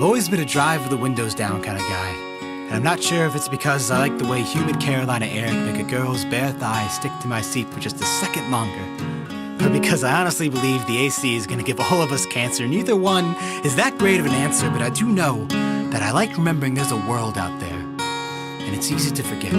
I've always been a drive with the windows down kind of guy. And I'm not sure if it's because I like the way humid Carolina air can make a girl's bare thighs stick to my seat for just a second longer, or because I honestly believe the AC is gonna give all of us cancer. Neither one is that great of an answer, but I do know that I like remembering there's a world out there, and it's easy to forget.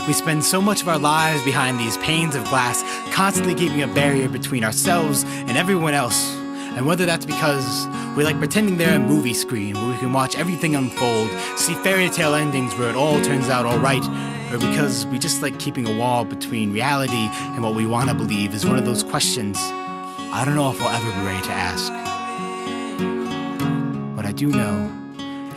We spend so much of our lives behind these panes of glass, constantly keeping a barrier between ourselves and everyone else. And whether that's because we like pretending they're a movie screen where we can watch everything unfold, see fairy tale endings where it all turns out all right, or because we just like keeping a wall between reality and what we want to believe, is one of those questions I don't know if I'll ever be ready to ask. What I do know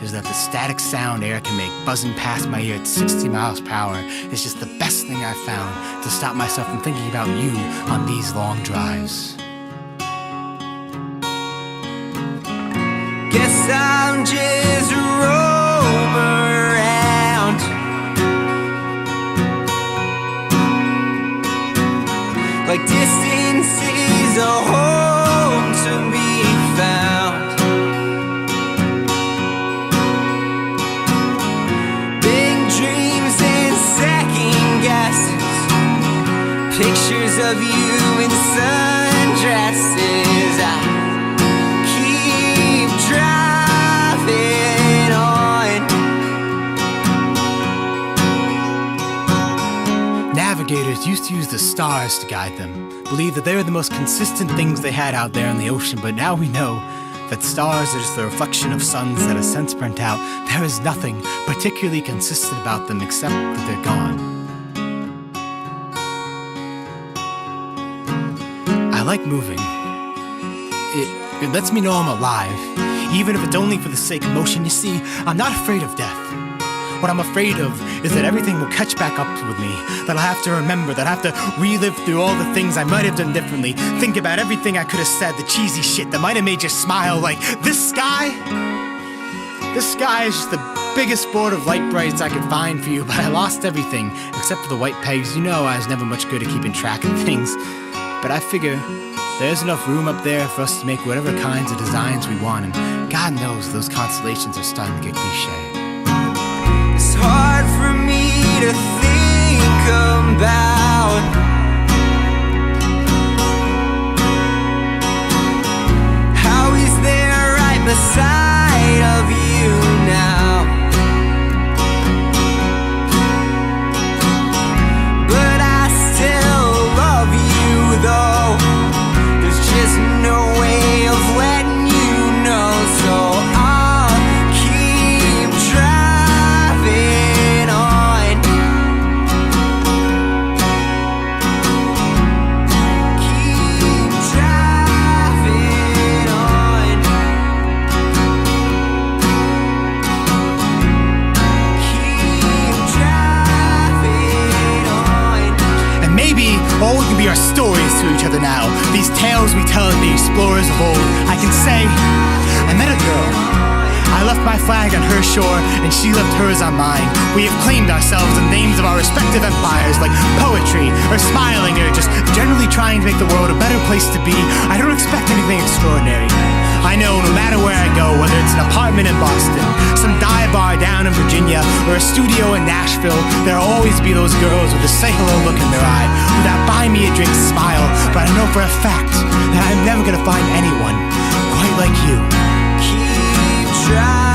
is that the static sound air can make buzzing past my ear at 60 miles per hour is just the best thing I've found to stop myself from thinking about you on these long drives. Guess I'm just roaming around, like distance is a home to be found. Big dreams and second guesses, pictures of you in sundresses. Driving on. Navigators used to use the stars to guide them, believed that they were the most consistent things they had out there in the ocean, but now we know that stars are just the reflection of suns that have since burnt out. There is nothing particularly consistent about them except that they're gone. I like moving. It lets me know I'm alive, even if it's only for the sake of motion. You see, I'm not afraid of death. What I'm afraid of is that everything will catch back up with me, that I'll have to remember, that I'll have to relive through all the things I might have done differently, think about everything I could have said, the cheesy shit that might have made you smile, like, this sky is just the biggest board of light brights I could find for you, but I lost everything, except for the white pegs. You know I was never much good at keeping track of things, but I figure there's enough room up there for us to make whatever kinds of designs we want, and God knows those constellations are starting to get cliche. It's hard for me to think about how he's there right beside of you now, but I still love you though. There's no way of letting you know, so I'll keep driving on. Keep driving on. Keep driving on. And maybe all we can be our stories to each other now, these tales we tell of the explorers of old. I can say, I met a girl. I left my flag on her shore, and she left hers on mine. We have claimed ourselves in the names of our respective empires, like poetry, or smiling, or just generally trying to make the world a better place to be. I don't expect anything extraordinary. I know no matter where I go, whether it's an apartment in Boston, some dive bar down in Virginia, or a studio in Nashville, there'll always be those girls with a say hello look in their eye, who that buy me a drink smile, but I know for a fact that I'm never gonna find anyone quite like you. Keep driving.